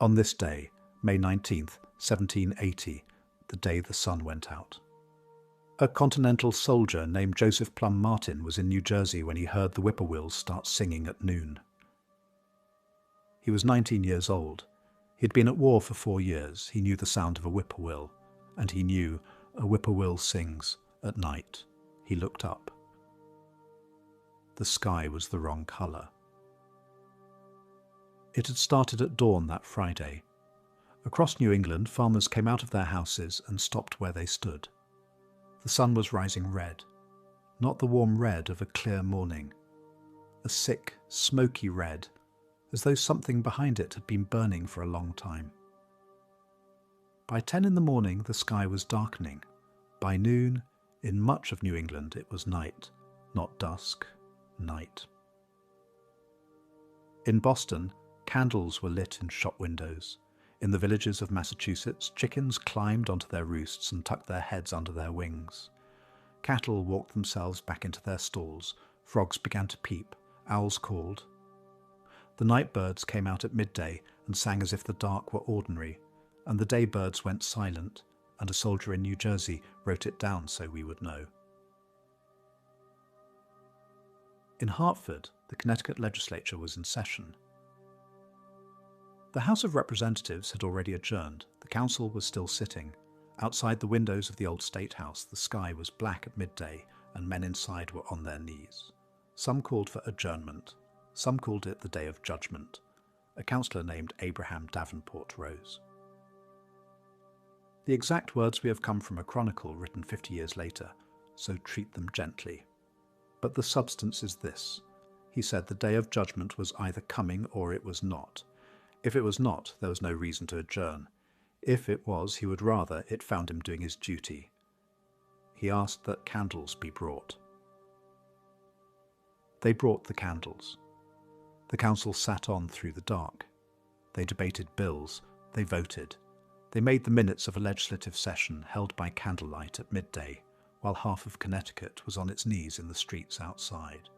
On this day, May 19th, 1780, the day the sun went out. A Continental soldier named Joseph Plumb Martin was in New Jersey when he heard the whippoorwills start singing at noon. He was 19 years old. He'd been at war for 4 years. He knew the sound of a whippoorwill, and he knew a whippoorwill sings at night. He looked up. The sky was the wrong colour. It had started at dawn that Friday. Across New England, farmers came out of their houses and stopped where they stood. The sun was rising red, not the warm red of a clear morning, a sick, smoky red, as though something behind it had been burning for a long time. By 10 in the morning, the sky was darkening. By noon, in much of New England, it was night, not dusk, night. In Boston, candles were lit in shop windows. In the villages of Massachusetts, chickens climbed onto their roosts and tucked their heads under their wings. Cattle walked themselves back into their stalls. Frogs began to peep. Owls called. The night birds came out at midday and sang as if the dark were ordinary, and the day birds went silent, and a soldier in New Jersey wrote it down so we would know. In Hartford, the Connecticut legislature was in session. The House of Representatives had already adjourned. The council was still sitting. Outside the windows of the old State House, the sky was black at midday, and men inside were on their knees. Some called for adjournment. Some called it the Day of Judgment. A councillor named Abraham Davenport rose. The exact words we have come from a chronicle written 50 years later, so treat them gently. But the substance is this. He said the Day of Judgment was either coming or it was not. If it was not, there was no reason to adjourn. If it was, he would rather it found him doing his duty. He asked that candles be brought. They brought the candles. The council sat on through the dark. They debated bills. They voted. They made the minutes of a legislative session held by candlelight at midday, while half of Connecticut was on its knees in the streets outside.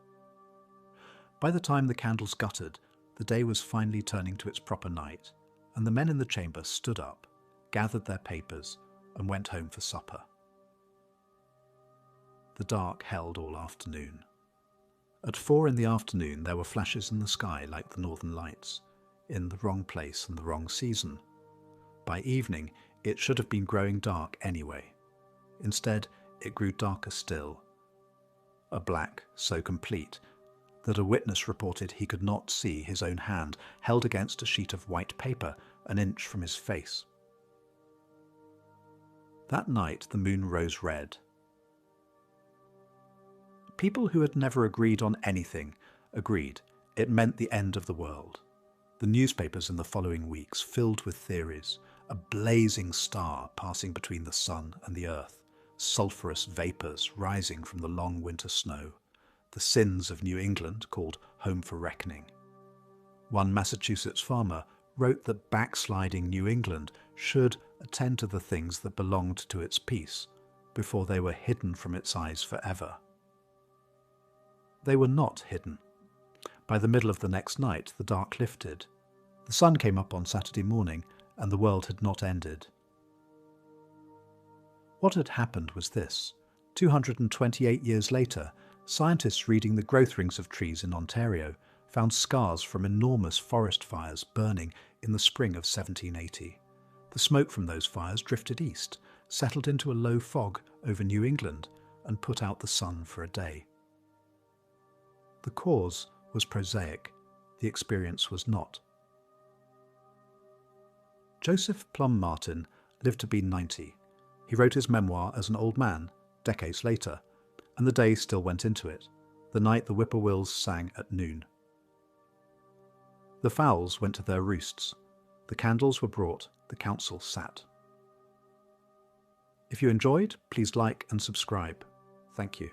By the time the candles guttered, the day was finally turning to its proper night, and the men in the chamber stood up, gathered their papers, and went home for supper. The dark held all afternoon. At 4 in the afternoon there were flashes in the sky like the northern lights, in the wrong place and the wrong season. By evening it should have been growing dark anyway. Instead it grew darker still, a black so complete that a witness reported he could not see his own hand held against a sheet of white paper an inch from his face. That night the moon rose red. People who had never agreed on anything agreed it meant the end of the world. The newspapers in the following weeks filled with theories, a blazing star passing between the sun and the earth, sulphurous vapours rising from the long winter snow, the sins of New England called home for reckoning. One Massachusetts farmer wrote that backsliding New England should attend to the things that belonged to its peace before they were hidden from its eyes forever. They were not hidden. By the middle of the next night, the dark lifted. The sun came up on Saturday morning, and the world had not ended. What had happened was this. 228 years later, scientists reading the growth rings of trees in Ontario found scars from enormous forest fires burning in the spring of 1780. The smoke from those fires drifted east, settled into a low fog over New England, and put out the sun for a day. The cause was prosaic. The experience was not. Joseph Plumb Martin lived to be 90. He wrote his memoir as an old man, decades later, and the day still went into it, the night the whippoorwills sang at noon. The fowls went to their roosts. The candles were brought. The council sat. If you enjoyed, please like and subscribe. Thank you.